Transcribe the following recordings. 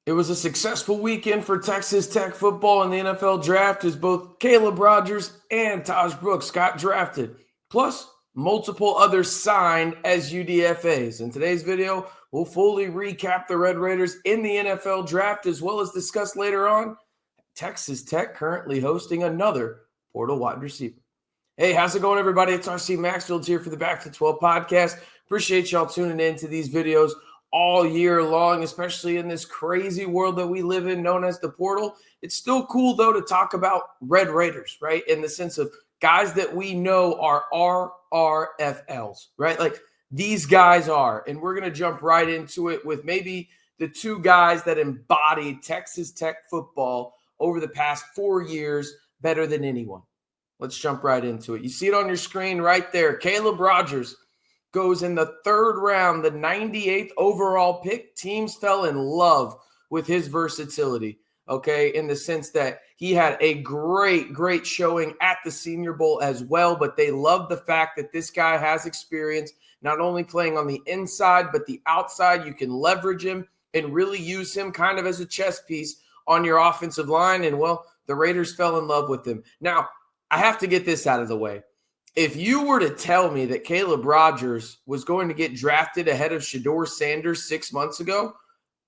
It was a successful weekend for Texas Tech football in the NFL draft as both Caleb Rogers and Taj Brooks got drafted. Plus, multiple others signed as UDFAs. In today's video, we'll fully recap the Red Raiders in the NFL draft as well as discuss later on Texas Tech currently hosting another portal wide receiver. Hey, how's it going, everybody? It's RC Maxfield here for the Back to 12 podcast. Appreciate y'all tuning in to these videos all year long, especially in this crazy world that we live in known as the portal. It's still cool, though, to talk about Red Raiders, right? In the sense of guys that we know are RRFLs, right? Like these guys are. And we're going to jump right into it with maybe the two guys that embodied Texas Tech football over the past 4 years better than anyone. Let's jump right into it. You see it on your screen right there. Caleb Rogers goes in the third round, the 98th overall pick. Teams fell in love with his versatility, okay, in the sense that he had a great showing at the Senior Bowl as well, but they love the fact that this guy has experience not only playing on the inside, but the outside. You can leverage him and really use him kind of as a chess piece on your offensive line, and, well, the Raiders fell in love with him. Now, I have to get this out of the way. If you were to tell me that Caleb Rogers was going to get drafted ahead of Shedeur Sanders 6 months ago,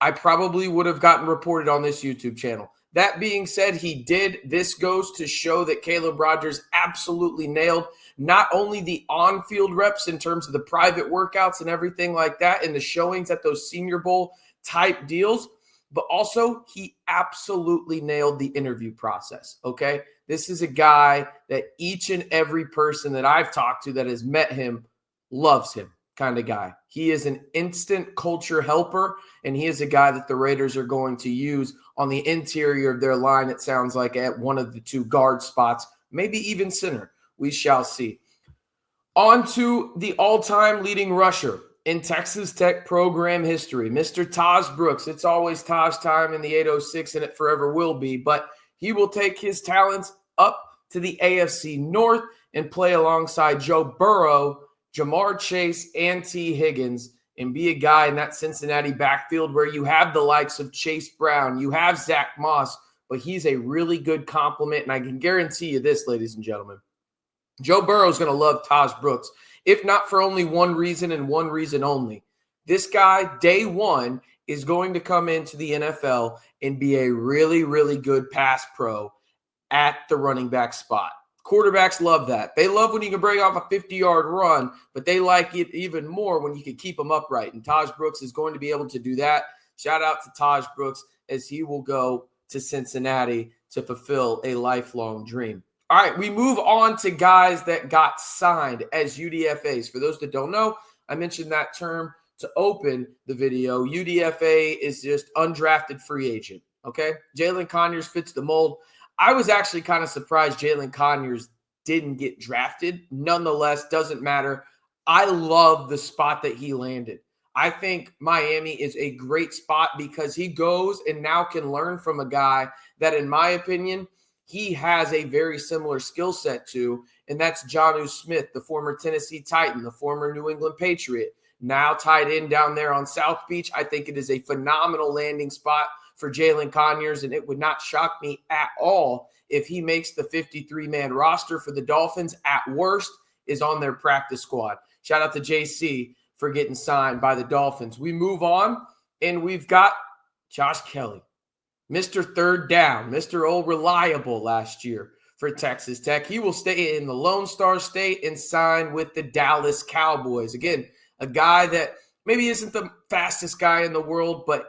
I probably would have gotten reported on this YouTube channel. That being said, he did. This goes to show that Caleb Rogers absolutely nailed not only the on-field reps in terms of the private workouts and everything like that and the showings at those Senior Bowl type deals, but also he absolutely nailed the interview process, okay? This is a guy that each and every person that I've talked to that has met him loves him kind of guy. He is an instant culture helper, and he is a guy that the Raiders are going to use on the interior of their line, it sounds like, at one of the two guard spots, maybe even center. We shall see. On to the all-time leading rusher in Texas Tech program history, Mr. Taj Brooks. It's always Taj time in the 806, and it forever will be, but he will take his talents up to the AFC North and play alongside Joe Burrow, Jamar Chase, and T. Higgins, and be a guy in that Cincinnati backfield where you have the likes of Chase Brown, you have Zach Moss, but he's a really good complement, and I can guarantee you this, ladies and gentlemen. Joe Burrow is going to love Taj Brooks, if not for only one reason and one reason only. This guy, day one, is going to come into the NFL and be a really good pass pro at the running back spot. Quarterbacks love that. They love when you can break off a 50-yard run, but they like it even more when you can keep them upright. And Taj Brooks is going to be able to do that. Shout out to Taj Brooks as he will go to Cincinnati to fulfill a lifelong dream. All right, we move on to guys that got signed as UDFAs. For those that don't know, I mentioned that term to open the video. UDFA is just undrafted free agent, okay? Jalen Conyers fits the mold. I was actually kind of surprised Jalen Conyers didn't get drafted. Nonetheless, doesn't matter. I love the spot that he landed. I think Miami is a great spot because he goes and now can learn from a guy that, in my opinion, he has a very similar skill set to, and that's Jonnu Smith, the former Tennessee Titan, the former New England Patriot, now tied in down there on South Beach. I think it is a phenomenal landing spot for Jalen Conyers, and it would not shock me at all if he makes the 53-man roster for the Dolphins. At worst, is on their practice squad. Shout out to JC for getting signed by the Dolphins. We move on, and we've got Josh Kelly, Mr. Third Down, Mr. Old Reliable last year for Texas Tech. He will stay in the Lone Star State and sign with the Dallas Cowboys. Again, a guy that maybe isn't the fastest guy in the world, but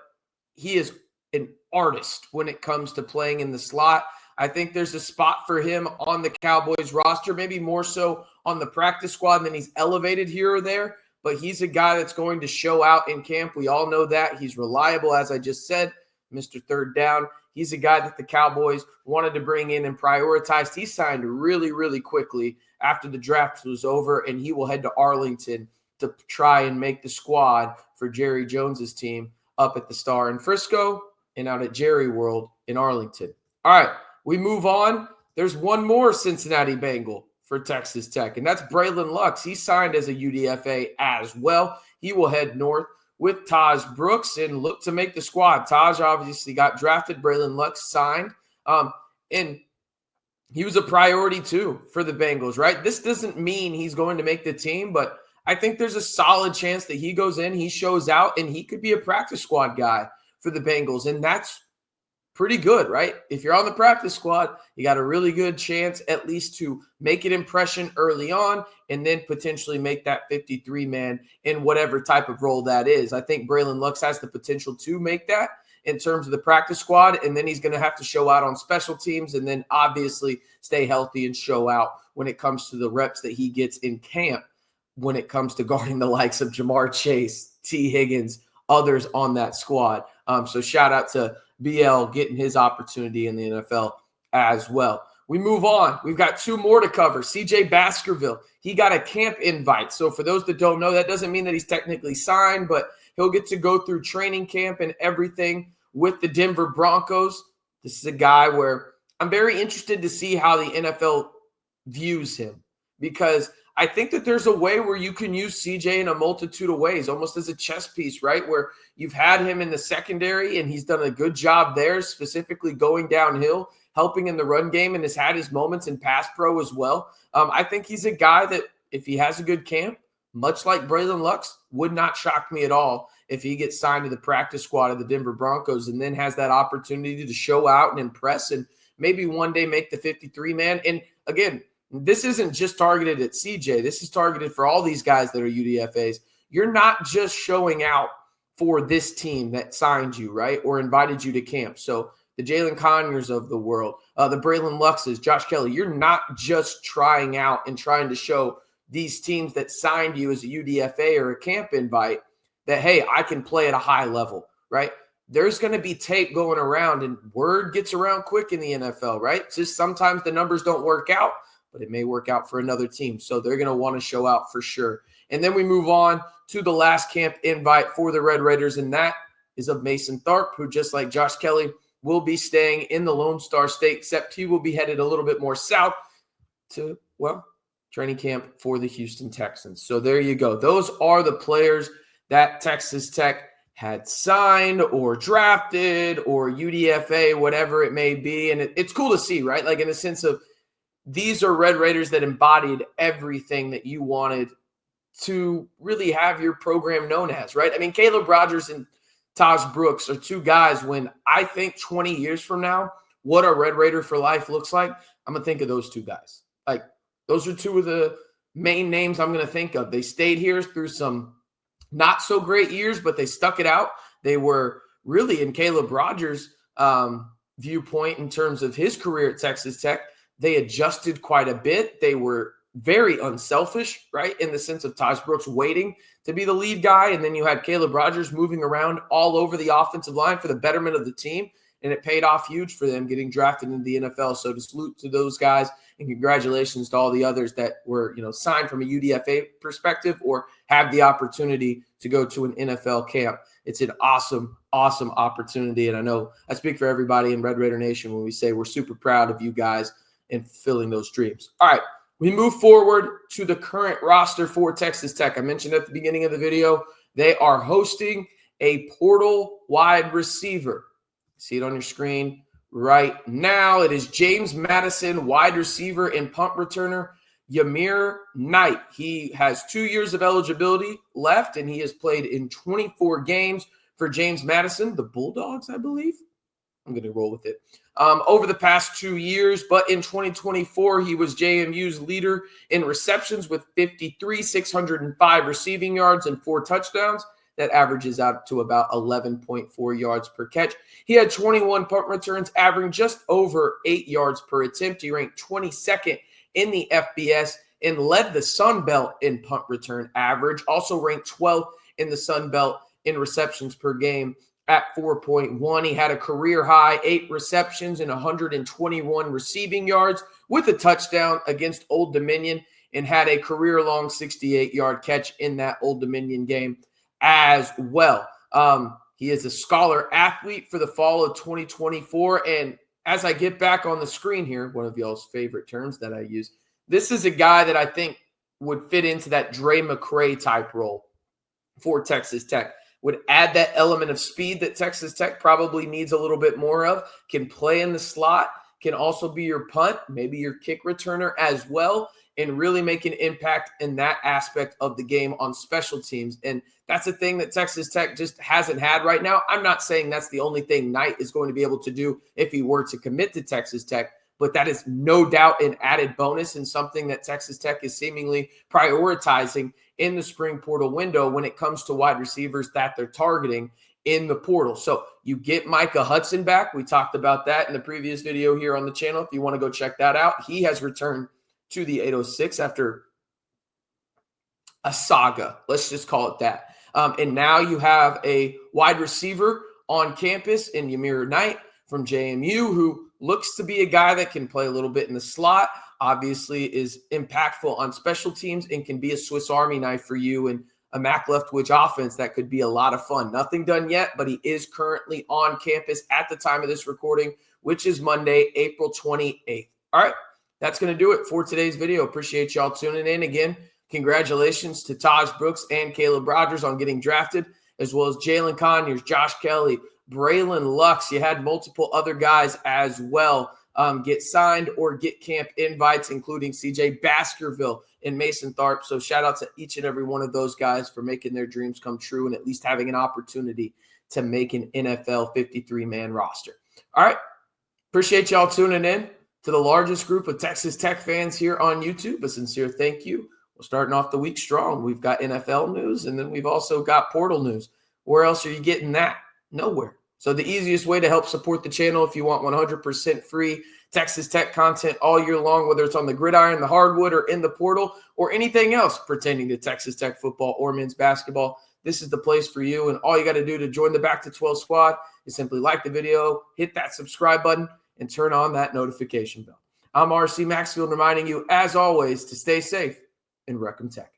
he is an artist when it comes to playing in the slot. I think there's a spot for him on the Cowboys roster, maybe more so on the practice squad, and then he's elevated here or there, but he's a guy that's going to show out in camp. We all know that. He's reliable, as I just said, Mr. Third Down. He's a guy that the Cowboys wanted to bring in and prioritized. He signed really quickly after the draft was over, and he will head to Arlington to try and make the squad for Jerry Jones's team up at the Star in Frisco and out at Jerry World in Arlington. All right, we move on. There's one more Cincinnati Bengal for Texas Tech, and that's Braylon Lux. He signed as a UDFA as well. He will head north with Taj Brooks and look to make the squad. Taj obviously got drafted. Braylon Lux signed. And he was a priority too for the Bengals, right? This doesn't mean he's going to make the team, but I think there's a solid chance that he goes in, he shows out, and he could be a practice squad guy for the Bengals. And that's pretty good, right? If you're on the practice squad, you got a really good chance at least to make an impression early on and then potentially make that 53-man in whatever type of role that is. I think Braylon Lux has the potential to make that in terms of the practice squad, and then he's going to have to show out on special teams and then obviously stay healthy and show out when it comes to the reps that he gets in camp when it comes to guarding the likes of Jamar Chase, T. Higgins, others on that squad. So shout out to BL getting his opportunity in the NFL as well. We move on. We've got two more to cover. CJ Baskerville, he got a camp invite. So for those that don't know, that doesn't mean that he's technically signed, but he'll get to go through training camp and everything with the Denver Broncos. This is a guy where I'm very interested to see how the NFL views him, because I think that there's a way where you can use CJ in a multitude of ways, almost as a chess piece, right? Where you've had him in the secondary and he's done a good job there, specifically going downhill, helping in the run game, and has had his moments in pass pro as well. I think he's a guy that if he has a good camp, much like Braylon Lux, would not shock me at all if he gets signed to the practice squad of the Denver Broncos and then has that opportunity to show out and impress and maybe one day make the 53-man. And again, this isn't just targeted at CJ. This is targeted for all these guys that are UDFAs. You're not just showing out for this team that signed you, right, or invited you to camp. So the Jalen Conyers of the world, the Braylon Luxes, Josh Kelly, you're not just trying out and trying to show these teams that signed you as a UDFA or a camp invite that, hey, I can play at a high level, right? There's going to be tape going around, and word gets around quick in the NFL, right? Just sometimes the numbers don't work out, but it may work out for another team. So they're going to want to show out for sure. And then we move on to the last camp invite for the Red Raiders, and that is of Mason Tharp, who, just like Josh Kelly, will be staying in the Lone Star State, except he will be headed a little bit more south to, well, training camp for the Houston Texans. So there you go. Those are the players that Texas Tech had signed or drafted or UDFA, whatever it may be. And it's cool to see, right? Like in the sense of these are Red Raiders that embodied everything that you wanted to really have your program known as, right? I mean, Caleb Rogers and Taj Brooks are two guys when I think 20 years from now, what a Red Raider for life looks like, I'm going to think of those two guys. Like, those are two of the main names I'm going to think of. They stayed here through some not so great years, but they stuck it out. They were really, in Caleb Rogers' viewpoint in terms of his career at Texas Tech, they adjusted quite a bit. They were very unselfish, right, in the sense of Taj Brooks waiting to be the lead guy, and then you had Caleb Rogers moving around all over the offensive line for the betterment of the team, and it paid off huge for them getting drafted into the NFL. So to salute to those guys, and congratulations to all the others that were, signed from a UDFA perspective or have the opportunity to go to an NFL camp. It's an awesome, awesome opportunity, and I know I speak for everybody in Red Raider Nation when we say we're super proud of you guys and fulfilling those dreams. All right, we move forward to the current roster for Texas Tech. I mentioned at the beginning of the video, they are hosting a portal wide receiver. See it on your screen right now. It is James Madison, wide receiver and punt returner, Yamir Knight. He has 2 years of eligibility left, and he has played in 24 games for James Madison, the Bulldogs, I believe. I'm going to roll with it. Over the past 2 years, but in 2024, he was JMU's leader in receptions with 605 receiving yards and 4 touchdowns. That averages out to about 11.4 yards per catch. He had 21 punt returns, averaging just over 8 yards per attempt. He ranked 22nd in the FBS and led the Sun Belt in punt return average. Also ranked 12th in the Sun Belt in receptions per game at 4.1. He had a career high 8 receptions and 121 receiving yards with a touchdown against Old Dominion, and had a career-long 68-yard catch in that Old Dominion game as well. He is a scholar athlete for the fall of 2024. And as I get back on the screen here, one of y'all's favorite terms that I use, this is a guy that I think would fit into that Dre McCray type role for Texas Tech. would add that element of speed that Texas Tech probably needs a little bit more of, can play in the slot, can also be your punt, maybe your kick returner as well, and really make an impact in that aspect of the game on special teams. And that's a thing that Texas Tech just hasn't had right now. I'm not saying that's the only thing Knight is going to be able to do if he were to commit to Texas Tech, but that is no doubt an added bonus and something that Texas Tech is seemingly prioritizing in the spring portal window when it comes to wide receivers that they're targeting in the portal. So you get Micah Hudson back. We talked about that in the previous video here on the channel. If you want to go check that out, he has returned to the 806 after a saga. Let's just call it that. And now you have a wide receiver on campus in Yamir Knight from JMU, who looks to be a guy that can play a little bit in the slot, obviously is impactful on special teams, and can be a Swiss Army knife for you and a Mac Leftwich offense that could be a lot of fun. Nothing done yet, but he is currently on campus at the time of this recording, which is Monday, April 28th. All right, that's going to do it for today's video. Appreciate y'all tuning in. Again, congratulations to Taj Brooks and Caleb Rogers on getting drafted, as well as Jalen Conyers, Josh Kelly, Braylon Lux. You had multiple other guys as well get signed or get camp invites, including CJ Baskerville and Mason Tharp. So shout out to each and every one of those guys for making their dreams come true and at least having an opportunity to make an NFL 53-man roster. All right. Appreciate y'all tuning in to the largest group of Texas Tech fans here on YouTube. A sincere thank you. We're starting off the week strong. We've got NFL news, and then we've also got portal news. Where else are you getting that? Nowhere. So the easiest way to help support the channel, if you want 100% free Texas Tech content all year long, whether it's on the gridiron, the hardwood, or in the portal, or anything else pertaining to Texas Tech football or men's basketball, this is the place for you. And all you got to do to join the Back to 12 squad is simply like the video, hit that subscribe button, and turn on that notification bell. I'm RC Maxfield reminding you, as always, to stay safe and Wreck 'em Tech.